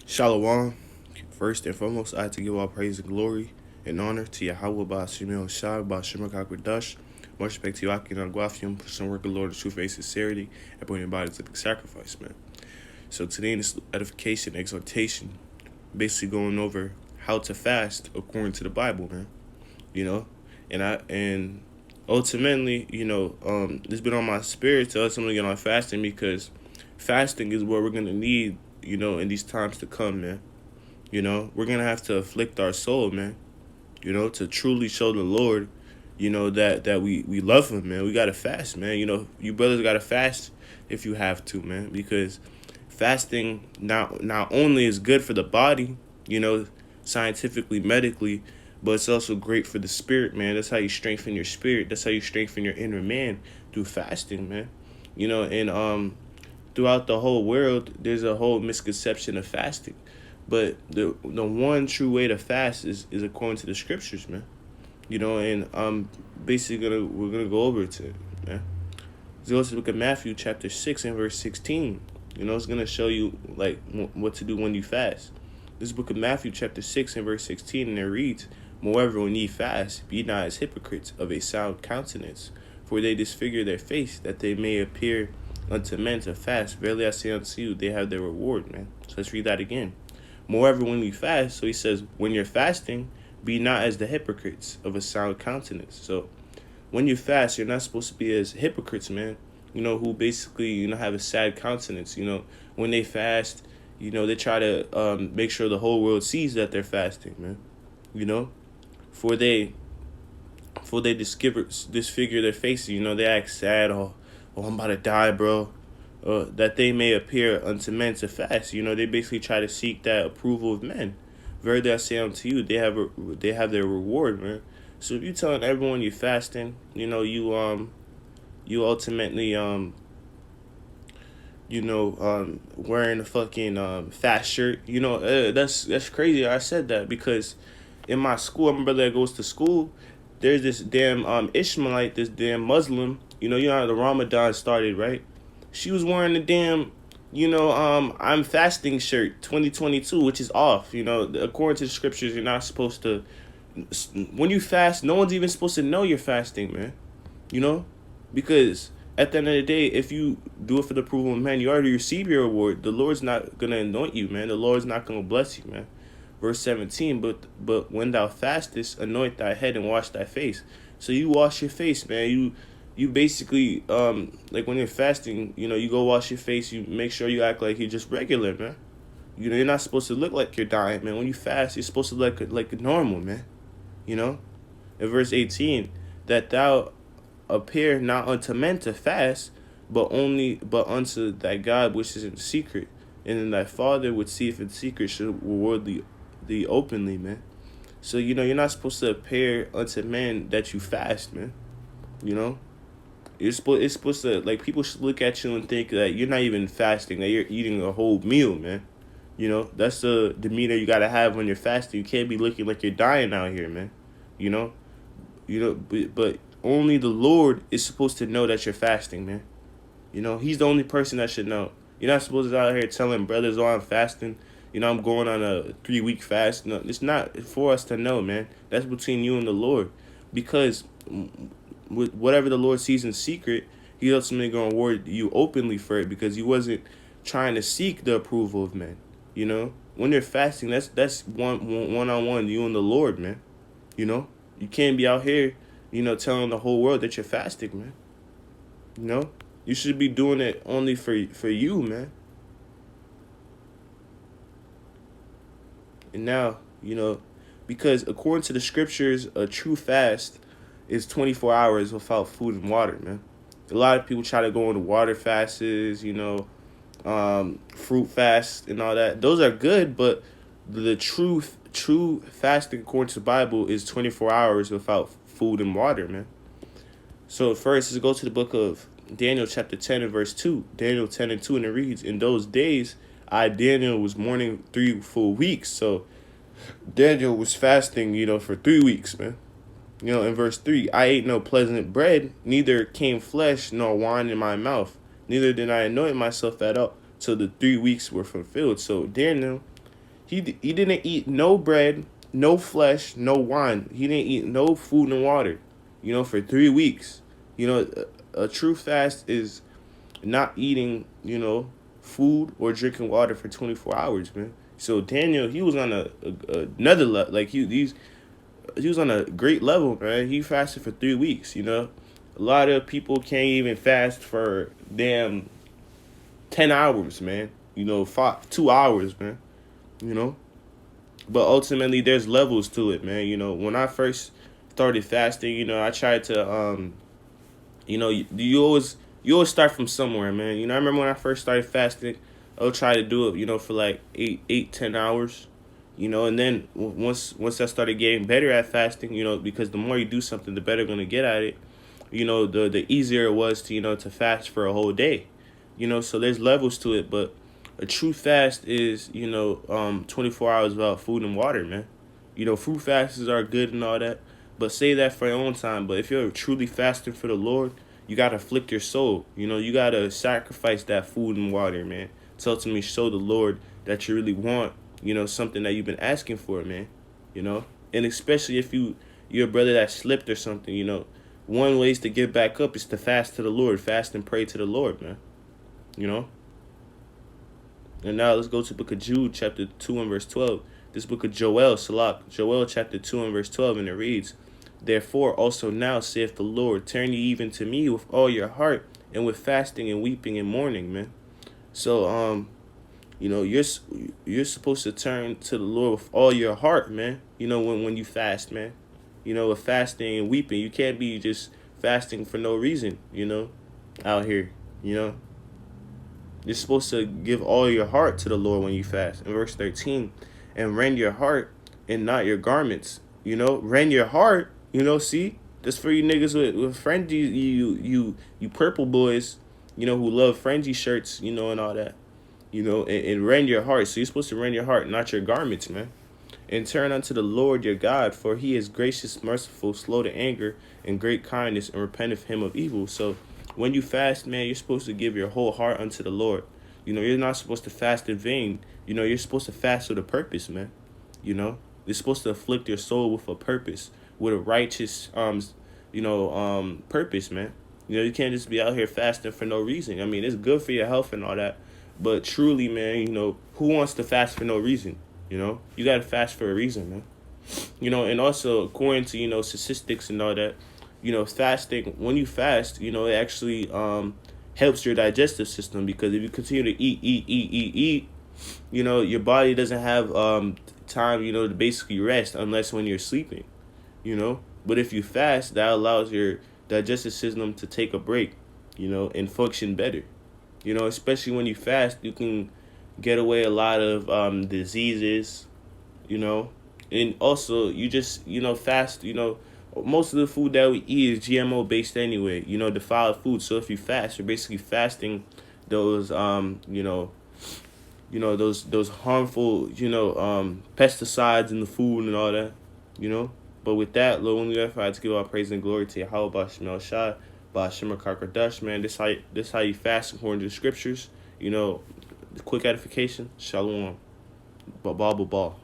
Shalom. First and foremost, I have to give all praise and glory and honor to Yahweh Ba'ashim Shai Ba'ashim HaKadosh. Much respect to you, Aki Nagwafium, for some work of Lord of truth and sincerity, and putting your body to the sacrifice, man. So today in this edification, exhortation, basically going over how to fast according to the Bible, man. And ultimately, this been on my spirit to ultimately get on fasting because fasting is what we're gonna need, in these times to come, man. We're going to have to afflict our soul, man, to truly show the Lord, that we love him, man. We got to fast, man. You brothers got to fast if you have to, man, because fasting not only is good for the body, scientifically, medically, but it's also great for the spirit, man. That's how you strengthen your spirit. That's how you strengthen your inner man through fasting, man. And throughout the whole world, there's a whole misconception of fasting. But the one true way to fast is according to the scriptures, man. And basically we're gonna go over it, man. Let's go to the book of Matthew chapter 6 and verse 16. It's gonna show you like what to do when you fast. This book of Matthew chapter 6 and verse 16, and it reads, "Moreover, when ye fast, be not as hypocrites of a sound countenance, for they disfigure their face, that they may appear unto men to fast. Verily I say unto you, they have their reward," man. So let's read that again. "Moreover, when we fast," so he says, when you're fasting, "be not as the hypocrites of a sound countenance." So when you fast, you're not supposed to be as hypocrites, man, who basically, have a sad countenance. When they fast, they try to make sure the whole world sees that they're fasting, man. For they disfigure their faces, they act sad, oh, I'm about to die, bro. That they may appear unto men to fast. They basically try to seek that approval of men. Verily I say unto you, they have their reward, man. So if you telling everyone you're fasting, you ultimately wearing a fucking fast shirt, that's crazy. I said that because in my school, my brother that goes to school, there's this damn Ishmaelite, this damn Muslim. You know how the Ramadan started, right? She was wearing the damn, I'm fasting shirt 2022, which is off. According to the scriptures, you're not supposed to. When you fast, no one's even supposed to know you're fasting, man. Because at the end of the day, if you do it for the approval of man, you already receive your reward. The Lord's not gonna anoint you, man. The Lord's not gonna bless you, man. Verse 17, but when thou fastest, anoint thy head and wash thy face. So you wash your face, man. You basically, like when you're fasting, you go wash your face. You make sure you act like you're just regular, man. You're not supposed to look like you're dying, man. When you fast, you're supposed to look like normal, man. In verse 18, that thou appear not unto men to fast, but unto thy God which is in secret, and then thy Father which seeth in secret shall reward thee openly, man. So you're not supposed to appear unto men that you fast, man. It's supposed to, like, people should look at you and think that you're not even fasting, that you're eating a whole meal, man. That's the demeanor you gotta have when you're fasting. You can't be looking like you're dying out here, man. But only the Lord is supposed to know that you're fasting, man. He's the only person that should know. You're not supposed to be out here telling brothers, "Oh, I'm fasting. I'm going on a 3-week fast." No, it's not for us to know, man. That's between you and the Lord. Because with whatever the Lord sees in secret, He's ultimately going to reward you openly for it, because you wasn't trying to seek the approval of men. When you're fasting, that's one-on-one, you and the Lord, man. You can't be out here, telling the whole world that you're fasting, man. You should be doing it only for you, man. And now, because according to the scriptures, a true fast is 24 hours without food and water, man. A lot of people try to go into water fasts, fruit fasts and all that. Those are good, but the true fasting according to the Bible is 24 hours without food and water, man. So first, let's go to the book of Daniel chapter 10 and verse 2. Daniel 10 and 2, and it reads, "In those days, I, Daniel, was mourning 3 full weeks." So Daniel was fasting, for 3 weeks, man. In verse 3, "I ate no pleasant bread, neither came flesh nor wine in my mouth, neither did I anoint myself at all, till the 3 weeks were fulfilled." So Daniel, He didn't eat no bread, no flesh, no wine. He didn't eat no food and water, for 3 weeks. A true fast is not eating, food or drinking water for 24 hours, man. So Daniel, he was on another level. Like he was on a great level, man. He fasted for 3 weeks. A lot of people can't even fast for damn 10 hours, man. 2 hours, man. You know, but ultimately there's levels to it, man. When I first started fasting, I tried to you always start from somewhere, man. I remember when I first started fasting, I would try to do it, for like 10 hours, and then once I started getting better at fasting, because the more you do something, the better you're gonna get at it. The easier it was to to fast for a whole day, So there's levels to it, but a true fast is 24 hours without food and water, man. Food fasts are good and all that, but say that for your own time. But if you're truly fasting for the Lord, you gotta afflict your soul. You gotta sacrifice that food and water, man. To ultimately show the Lord that you really want, something that you've been asking for, man. And especially if you're a brother that slipped or something, one ways to get back up is to fast to the Lord, fast and pray to the Lord, man. You know. And now let's go to the book of Jude, chapter 2 and verse 12. This book of Joel, Joel chapter 2 and verse 12, and it reads, "Therefore also now saith the Lord, turn ye even to me with all your heart, and with fasting and weeping and mourning," man. So, you're supposed to turn to the Lord with all your heart, man. When you fast, man. With fasting and weeping, you can't be just fasting for no reason, out here, You're supposed to give all your heart to the Lord when you fast. In verse 13, and rend your heart and not your garments. Rend your heart, see? That's for you niggas with fringy, you purple boys, who love fringy shirts, and all that. And rend your heart. So you're supposed to rend your heart, not your garments, man. And turn unto the Lord your God, for he is gracious, merciful, slow to anger, and great kindness, and repenteth him of evil. So when you fast, man, you're supposed to give your whole heart unto the Lord. You're not supposed to fast in vain. You're supposed to fast with a purpose, man. You're supposed to afflict your soul with a purpose, with a righteous, purpose, man. You can't just be out here fasting for no reason. I mean, it's good for your health and all that, but truly, man, who wants to fast for no reason? You got to fast for a reason, man. And also according to, statistics and all that, fasting, when you fast, it actually helps your digestive system, because if you continue to eat, your body doesn't have time, to basically rest unless when you're sleeping, But if you fast, that allows your digestive system to take a break, and function better. Especially when you fast, you can get away a lot of diseases, and also you just, fast, most of the food that we eat is GMO based anyway, defiled food. So if you fast, you're basically fasting those, those harmful, pesticides in the food and all that, But with that, Lord, when we have to give our praise and glory to Yahweh Shemel Shah, Bashima Karkadash, man. This how you fast according to the scriptures, quick edification. Shalom. Ball.